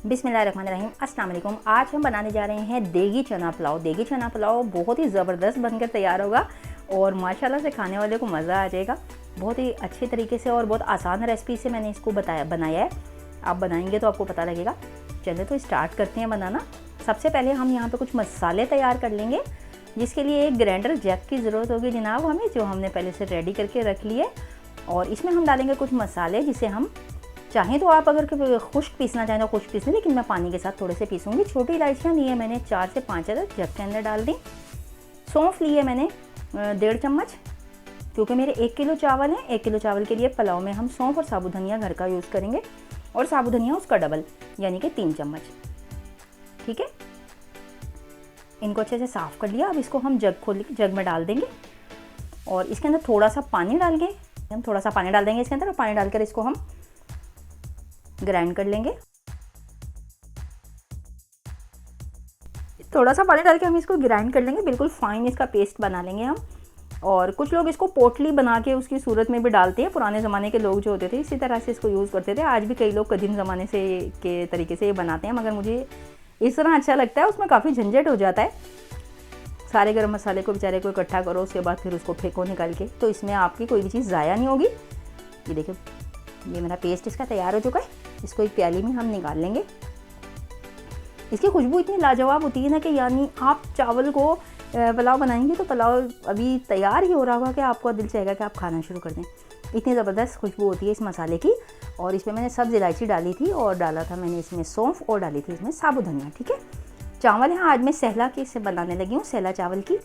बिस्मिल्लाहिर्रहमानिर्रहीम, अस्सलाम वालेकुम। आज हम बनाने जा रहे हैं देगी चना पुलाव। देगी चना पुलाव बहुत ही ज़बरदस्त बनकर तैयार होगा और माशाल्लाह से खाने वाले को मज़ा आ जाएगा। बहुत ही अच्छे तरीके से और बहुत आसान रेसिपी से मैंने इसको बनाया है। आप बनाएंगे तो आपको पता लगेगा। चलिए तो स्टार्ट करते हैं बनाना। सबसे पहले हम यहाँ पर कुछ मसाले तैयार कर लेंगे, जिसके लिए एक ग्राइंडर जैक की ज़रूरत होगी जनाब हमें, जो हमने पहले से रेडी करके रख लिए। और इसमें हम डालेंगे कुछ मसाले, जिसे हम चाहें तो आप अगर खुश्क पीसना चाहें तो खुश्क पीस लें, लेकिन मैं पानी के साथ थोड़े से पीसूँगी। छोटी इलायचियाँ ली है मैंने 4 से 5 अदद, जग के अंदर डाल दी। सौंफ ली है मैंने 1.5 चम्मच, क्योंकि मेरे 1 किलो चावल हैं। 1 किलो चावल के लिए पुलाव में हम सौंफ और साबुत धनिया घर का यूज़ करेंगे, और साबुत धनिया उसका डबल यानी कि 3 चम्मच। ठीक है, इनको अच्छे से साफ़ कर लिया। अब इसको हम जग में डाल देंगे और इसके अंदर थोड़ा सा पानी डाल के हम थोड़ा सा पानी डाल देंगे इसके अंदर, और पानी डालकर इसको हम ग्राइंड कर लेंगे। थोड़ा सा पानी डाल के हम इसको ग्राइंड कर लेंगे, बिल्कुल फाइन इसका पेस्ट बना लेंगे हम। और कुछ लोग इसको पोटली बना के उसकी सूरत में भी डालते हैं। पुराने ज़माने के लोग जो होते थे इसी तरह से इसको यूज़ करते थे। आज भी कई लोग कदीम ज़माने से के तरीके से ये बनाते हैं, मगर मुझे इस तरह अच्छा लगता है। उसमें काफ़ी झंझट हो जाता है, सारे गरम मसाले को बेचारे को इकट्ठा करो, उसके बाद फिर उसको फेंको निकाल के, तो इसमें आपकी कोई भी चीज़ ज़ाया नहीं होगी। ये देखिए, ये मेरा पेस्ट इसका तैयार हो चुका है। इसको एक प्याली में हम निकाल लेंगे। इसकी खुशबू इतनी लाजवाब होती है ना कि यानी आप चावल को पुलाव बनाएंगे तो पुलाव अभी तैयार ही हो रहा होगा कि आपको दिल चाहेगा कि आप खाना शुरू कर दें। इतनी ज़बरदस्त खुशबू होती है इस मसाले की। और इसमें मैंने सब्ज़ इलायची डाली थी, और डाला था मैंने इसमें सौंफ, और डाली थी इसमें साबुत धनिया। ठीक है, चावल है आज मैं सहला के से बनाने लगी हूँ। सहला चावल की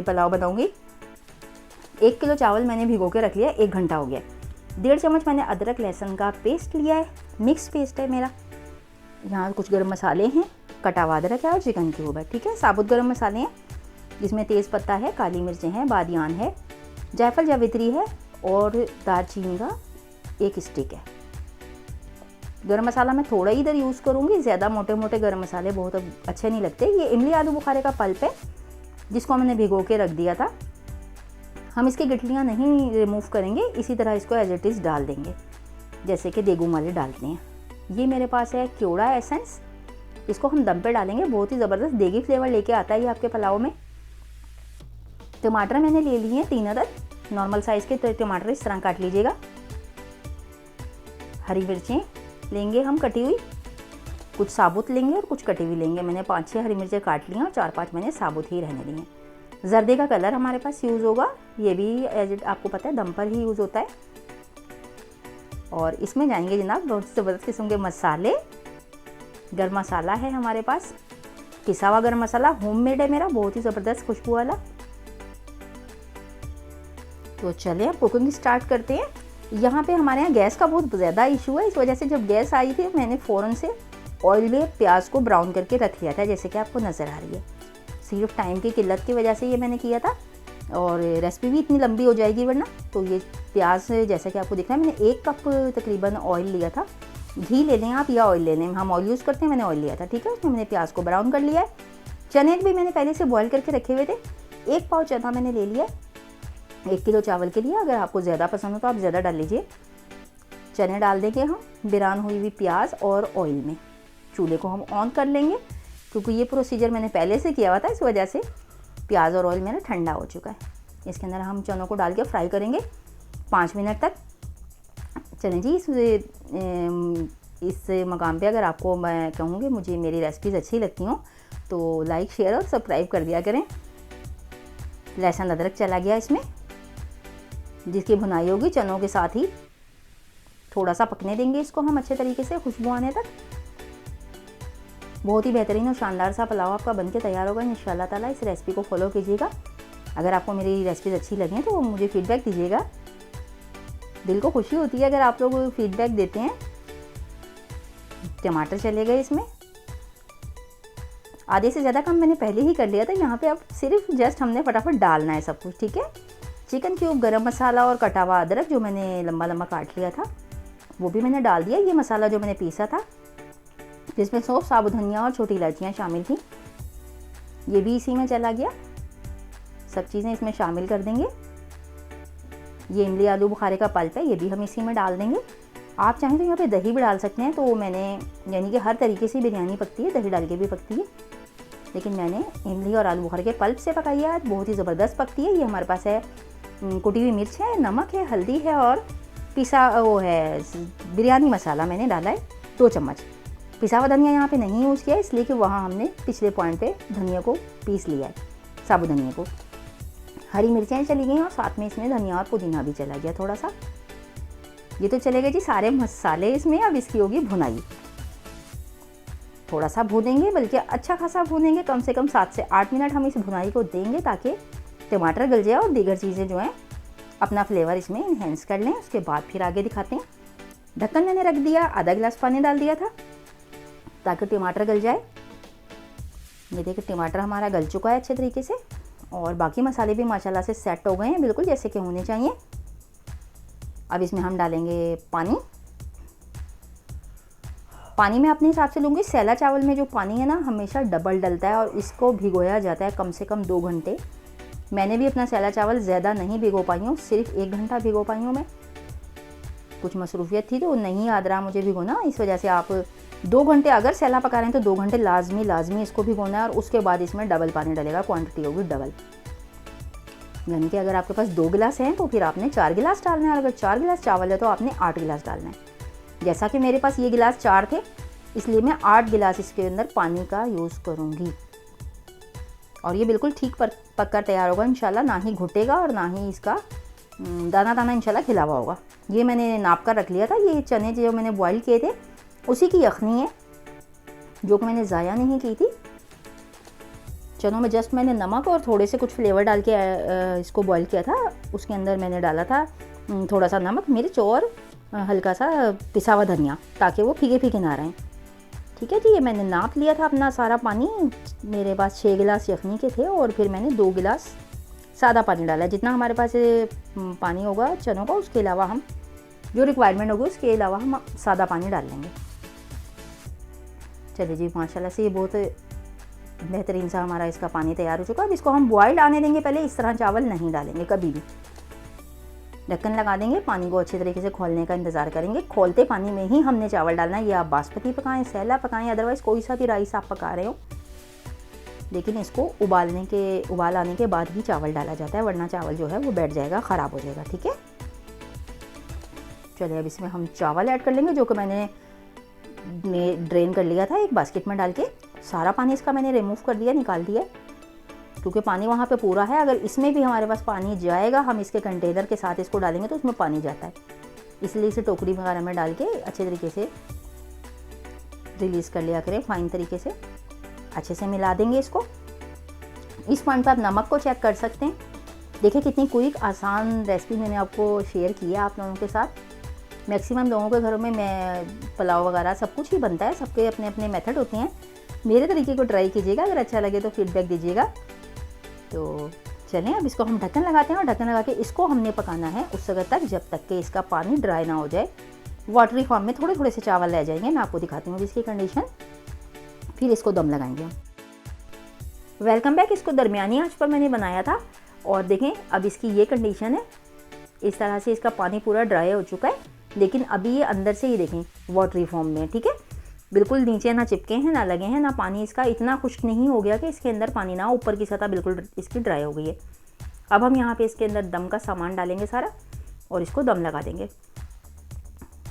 पुलाव बनाऊँगी। 1 किलो चावल मैंने भिगो के रख लिया, 1 घंटा हो गया। 1.5 चम्मच मैंने अदरक लहसुन का पेस्ट लिया है, मिक्स पेस्ट है मेरा। यहाँ कुछ गरम मसाले हैं, कटा हुआ अदरक है और चिकन क्यूब है। ठीक है, साबुत गरम मसाले हैं, जिसमें तेज़ पत्ता है, काली मिर्चें हैं, बादियान है, जायफल जावित्री है, और दालचीनी का 1 स्टिक है। गरम मसाला मैं थोड़ा ही इधर यूज़ करूँगी, ज़्यादा मोटे मोटे गरम मसाले बहुत अच्छे नहीं लगते। ये इमली आलू बुखारे का पल्प है, जिसको मैंने भिगो के रख दिया था। हम इसकी गिठलियाँ नहीं रिमूव करेंगे, इसी तरह इसको एज इट इज़ डाल देंगे, जैसे कि देगू वाले डालते हैं। ये मेरे पास है क्योड़ा एसेंस, इसको हम दम पे डालेंगे। बहुत ही ज़बरदस्त देगी फ्लेवर लेके आता है ये आपके पुलाव में। टमाटर मैंने ले लिए हैं 3 अदद, नॉर्मल साइज़ के टमाटर इस तरह काट लीजिएगा। हरी मिर्चें लेंगे हम कटी हुई, कुछ साबुत लेंगे और कुछ कटी हुई लेंगे। मैंने 5-6 हरी मिर्चें काट ली हैं और 4-5 मैंने साबुत ही रहने दी हैं। जर्दे का कलर हमारे पास यूज़ होगा, ये भी एज इट आपको पता है दम पर ही यूज़ होता है। और इसमें जाएंगे जनाब बहुत ज़बरदस्त किस्म के मसाले। गरम मसाला है हमारे पास, पिसा हुआ गरम मसाला, होममेड है मेरा, बहुत ही ज़बरदस्त खुशबू वाला। तो चलिए अब कुकिंग स्टार्ट करते हैं। यहाँ पे हमारे यहाँ गैस का बहुत ज़्यादा इशू है, इस वजह से जब गैस आई थी मैंने फ़ौरन से ऑयल में प्याज को ब्राउन करके रख लिया था, जैसे कि आपको नज़र आ रही है। सिर्फ टाइम की किल्लत की वजह से ये मैंने किया था, और रेसिपी भी इतनी लंबी हो जाएगी वरना। तो ये प्याज जैसा कि आपको दिख रहा है, मैंने 1 कप तकरीबन ऑयल लिया था। घी ले लें आप या ऑयल ले लें, हम ऑयल यूज़ करते हैं, मैंने ऑयल लिया था। ठीक है, उसमें मैंने प्याज को ब्राउन कर लिया है। चने भी मैंने पहले से बॉयल करके रखे हुए थे। 1 पाव चना मैंने ले लिया 1 किलो चावल के लिए। अगर आपको ज़्यादा पसंद हो तो आप ज़्यादा डाल लीजिए। चने डाल देंगे हम बिरान हुई हुई प्याज और ऑयल में। चूल्हे को हम ऑन कर लेंगे, क्योंकि ये प्रोसीजर मैंने पहले से किया हुआ था, इस वजह से प्याज और ऑयल मेरा ठंडा हो चुका है। इसके अंदर हम चनों को डाल के फ्राई करेंगे 5 मिनट तक। चलें जी, इस मकाम पे अगर आपको मैं कहूँगी मुझे मेरी रेसिपीज़ अच्छी लगती हों तो लाइक शेयर और सब्सक्राइब कर दिया करें। लहसुन अदरक चला गया इसमें, जिसकी भुनाई होगी चनों के साथ ही। थोड़ा सा पकने देंगे इसको हम अच्छे तरीके से, खुशबू आने तक। बहुत ही बेहतरीन और शानदार सा पुलाव आपका बनके तैयार होगा इंशाल्लाह ताला। इस रेसिपी को फॉलो कीजिएगा। अगर आपको मेरी रेसिपीज़ अच्छी लगें तो मुझे फ़ीडबैक दीजिएगा, दिल को खुशी होती है अगर आप लोग फीडबैक देते हैं। टमाटर चले गए इसमें, आधे से ज़्यादा काम मैंने पहले ही कर लिया था। यहाँ पे अब सिर्फ जस्ट हमने फटाफट डालना है सब कुछ। ठीक है, चिकन क्यूब, गरम मसाला और कटा हुआ अदरक जो मैंने लंबा लंबा काट लिया था वो भी मैंने डाल दिया। ये मसाला जो मैंने पीसा था, जिसमें सौंफ, साबुत धनिया और छोटी इलायचियाँ शामिल थी, ये भी इसी में चला गया। सब चीज़ें इसमें शामिल कर देंगे। ये इमली आलू बुखारे का पल्प है, ये भी हम इसी में डाल देंगे। आप चाहें तो यहाँ पे दही भी डाल सकते हैं, तो मैंने यानी कि हर तरीके से बिरयानी पकती है, दही डाल के भी पकती है, लेकिन मैंने इमली और आलू बुखारे के पल्प से पकाई है। बहुत ही ज़बरदस्त पकती है। ये हमारे पास है कुटी हुई मिर्च है, नमक है, हल्दी है और पिसा वो है बिरयानी मसाला मैंने डाला है 2 चम्मच। पिसा हुआ धनिया यहाँ पे नहीं यूज़ किया, इसलिए कि वहाँ हमने पिछले पॉइंट पे धनिया को पीस लिया है, साबुत धनिया को। हरी मिर्चें चली गई और साथ में इसमें धनिया और पुदीना भी चला गया थोड़ा सा। ये तो चले गए जी सारे मसाले इसमें। अब इसकी होगी भुनाई। थोड़ा सा भूनेंगे, बल्कि अच्छा खासा भूनेंगे, कम से कम 7 से 8 मिनट हम इस भुनाई को देंगे ताकि टमाटर गल जाए और दीगर चीज़ें जो हैं अपना फ्लेवर इसमें इन्हेंस कर लें। उसके बाद फिर आगे दिखाते हैं। ढक्कन मैंने रख दिया, आधा गिलास पानी डाल दिया था ताकि टमाटर गल जाए। ये देखिए टमाटर हमारा गल चुका है अच्छे तरीके से और बाकी मसाले भी माशाल्लाह से सेट हो गए हैं बिल्कुल जैसे कि होने चाहिए। अब इसमें हम डालेंगे पानी। पानी मैं अपने हिसाब से लूँगी। सैला चावल में जो पानी है ना हमेशा डबल डलता है और इसको भिगोया जाता है कम से कम 2 घंटे। मैंने भी अपना सैला चावल ज़्यादा नहीं भिगो पाई हूँ, सिर्फ 1 घंटा भिगो पाई हूँ मैं। कुछ मसरूफियत थी तो नहीं याद रहा मुझे भिगोना, इस वजह से आप 2 घंटे अगर सैला पका रहे हैं तो 2 घंटे लाजमी इसको भिगोना है और उसके बाद इसमें डबल पानी डलेगा, क्वांटिटी होगी डबल। यानी कि अगर आपके पास 2 गिलास हैं तो फिर आपने 4 गिलास डालना है और अगर 4 गिलास चावल है तो आपने 8 गिलास डालना है। जैसा कि मेरे पास ये गिलास 4 थे इसलिए मैं 8 गिलास इसके अंदर पानी का यूज़ करूँगी और ये बिल्कुल ठीक पक कर तैयार होगा इंशाल्लाह। ना ही घुटेगा और ना ही इसका दाना दाना इंशाल्लाह खिला हुआ होगा। ये मैंने नाप कर रख लिया था। ये चने जो मैंने बॉईल किए थे उसी की यखनी है जो कि मैंने ज़ाया नहीं की थी। चनों में जस्ट मैंने नमक और थोड़े से कुछ फ्लेवर डाल के इसको बॉईल किया था। उसके अंदर मैंने डाला था थोड़ा सा नमक, मिर्च और हल्का सा पिसा हुआ धनिया ताकि वो फीके फीके ना रहें। ठीक है जी, ये मैंने नाप लिया था अपना सारा पानी। मेरे पास 6 गिलास यखनी के थे और फिर मैंने 2 गिलास सादा पानी डाला। जितना हमारे पास पानी होगा चनों का उसके अलावा हम जो रिक्वायरमेंट होगी उसके अलावा हम सादा पानी डाल लेंगे। चलिए जी, माशाल्लाह से ये बहुत बेहतरीन सा हमारा इसका पानी तैयार हो चुका है। अब इसको हम बॉइल्ड आने देंगे, पहले इस तरह चावल नहीं डालेंगे कभी भी। ढक्कन लगा देंगे, पानी को अच्छे तरीके से खोलने का इंतज़ार करेंगे। खोलते पानी में ही हमने चावल डालना है। ये आप बासमती पकाएं, सैला पकाएं, अदरवाइज़ कोई सा भी राइस आप पका रहे हो, लेकिन इसको उबाल आने के बाद ही चावल डाला जाता है, वरना चावल जो है वो बैठ जाएगा, ख़राब हो जाएगा। ठीक है, चलिए अब इसमें हम चावल ऐड कर लेंगे जो कि मैंने ड्रेन कर लिया था एक बास्केट में डाल के। सारा पानी इसका मैंने रिमूव कर दिया, निकाल दिया, क्योंकि पानी वहाँ पे पूरा है। अगर इसमें भी हमारे पास पानी जाएगा, हम इसके कंटेनर के साथ इसको डालेंगे तो उसमें पानी जाता है, इसलिए इसे टोकरी वगैरह में डाल के अच्छे तरीके से रिलीज़ कर लिया करें। फाइन तरीके से अच्छे से मिला देंगे इसको। इस पॉइंट पर आप नमक को चेक कर सकते हैं। देखिए कितनी क्विक आसान रेसिपी मैंने आपको शेयर की है आप लोगों के साथ। मैक्सिमम लोगों के घरों में पुलाव वगैरह सब कुछ ही बनता है, सबके अपने अपने मेथड होते हैं। मेरे तरीके को ट्राई कीजिएगा, अगर अच्छा लगे तो फीडबैक दीजिएगा। तो चलें अब इसको हम ढक्कन लगाते हैं और ढक्कन लगा के इसको हमने पकाना है उस वक्त तक जब तक कि इसका पानी ड्राई ना हो जाए। वाटरी फॉर्म में थोड़े थोड़े से चावल रह जाएंगे। मैं आपको दिखाती हूँ इसकी कंडीशन, फिर इसको दम लगाएंगे। Welcome back. इसको दरमियानी आंच पर मैंने बनाया था और देखें अब इसकी ये कंडीशन है। इस तरह से इसका पानी पूरा ड्राई हो चुका है, लेकिन अभी ये अंदर से ही देखें वाटरी फॉर्म में। ठीक है, बिल्कुल नीचे ना चिपके हैं, ना लगे हैं, ना पानी इसका इतना खुश्क नहीं हो गया कि इसके अंदर पानी ना, ऊपर की सतह बिल्कुल इसकी ड्राई हो गई है। अब हम यहाँ पे इसके अंदर दम का सामान डालेंगे सारा और इसको दम लगा देंगे।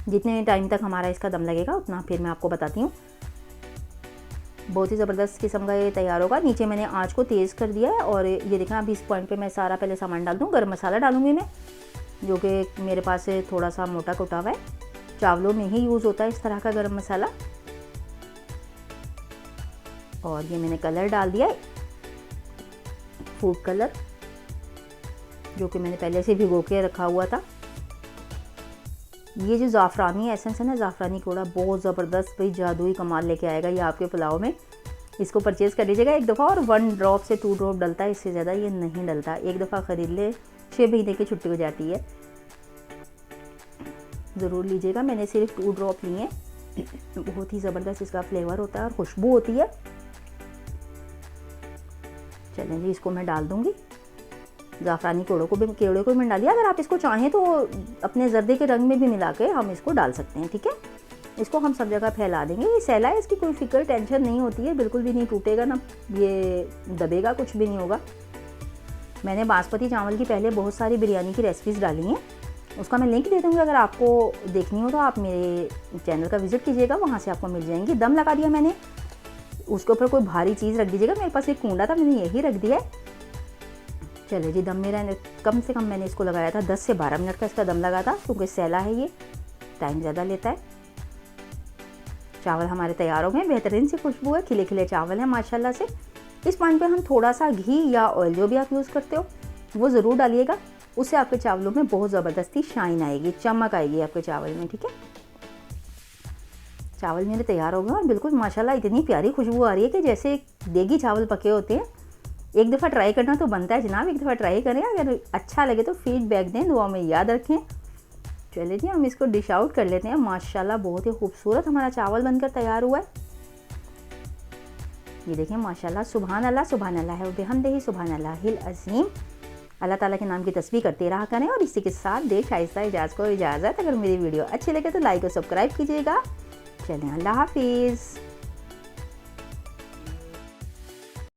जितने टाइम तक हमारा इसका दम लगेगा उतना फिर मैं आपको बताती हूँ। बहुत ही ज़बरदस्त किस्म का ये तैयार होगा। नीचे मैंने आँच को तेज़ कर दिया है और ये देखना अभी इस पॉइंट पर मैं सारा पहले सामान डाल दूँ। गर्म मसाला डालूँगी मैं, जो कि मेरे पास थोड़ा सा मोटा कुटा हुआ है, चावलों में ही यूज़ होता है इस तरह का गर्म मसाला। और ये मैंने कलर डाल दिया है, फूड कलर, जो कि मैंने पहले से भिगो के रखा हुआ था। ये जो ज़ाफ़रानी एसेंस है ना, ज़ाफ़रानी कोड़ा, बहुत ज़बरदस्त भाई जादुई कमाल लेके आएगा ये आपके पुलाव में। इसको परचेज़ कर लीजिएगा एक दफ़ा, और 1 ड्रॉप से 2 ड्रॉप डलता है, इससे ज़्यादा ये नहीं डलता। एक दफ़ा ख़रीद ले, 6 महीने की छुट्टी हो जाती है। ज़रूर लीजिएगा, मैंने सिर्फ 2 ड्रॉप लिए हैं। बहुत ही ज़बरदस्त इसका फ्लेवर होता है और खुशबू होती है। चलें जी, इसको मैं डाल दूँगी। ज़ाफ़रानी कीड़े को भी डालिए। अगर आप इसको चाहें तो अपने जर्दे के रंग में भी मिला के हम इसको डाल सकते हैं, ठीक है। इसको हम सब जगह फैला देंगे। ये सैला है, इसकी कोई फिक्र टेंशन नहीं होती है, बिल्कुल भी नहीं टूटेगा ना ये दबेगा, कुछ भी नहीं होगा। मैंने बासमती चावल की पहले बहुत सारी बिरयानी की रेसिपीज़ डाली हैं, उसका मैं लिंक दे दूँगी। अगर आपको देखनी हो तो आप मेरे चैनल का विज़िट कीजिएगा, वहाँ से आपको मिल जाएंगी। दम लगा दिया मैंने, उसके ऊपर कोई भारी चीज़ रख दीजिएगा। मेरे पास एक कूंडा था, मैंने यही रख दिया है। चलो जी, दम मेरा कम से कम मैंने इसको लगाया था 10 से 12 मिनट का इसका दम लगा था, क्योंकि सैला है ये, टाइम ज़्यादा लेता है। चावल हमारे तैयार हो गए, बेहतरीन सी खुशबू है, खिले खिले चावल हैं माशाल्लाह से। इस पानी पे हम थोड़ा सा घी या ऑयल जो भी आप यूज़ करते हो वो ज़रूर डालिएगा, उससे आपके चावलों में बहुत ज़बरदस्ती शाइन आएगी, चमक आएगी आपके चावल में, ठीक है। चावल मेरे तैयार हो गए और बिल्कुल माशाल्लाह इतनी प्यारी खुशबू आ रही है कि जैसे देगी चावल पके होते हैं। एक दफ़ा ट्राई करना तो बनता है जनाब, एक दफ़ा ट्राई करें, अगर अच्छा लगे तो फीडबैक दें, दुआ में याद रखें। चलिए जी, हम इसको डिश आउट कर लेते हैं। माशाल्लाह बहुत ही खूबसूरत हमारा चावल बनकर तैयार हुआ है। ये देखें माशाल्लाह, सुभान अल्लाह है बिहम्दिही सुभान अल्लाहिल अज़ीम। अल्लाह ताला के नाम की तस्बीह करते रहा करें। और इसी के साथ दे शाइस्ता इजाज़ को इजाज़त। अगर मेरी वीडियो अच्छी लगे तो लाइक और सब्सक्राइब कीजिएगा। चलें, अल्लाह हाफिज़।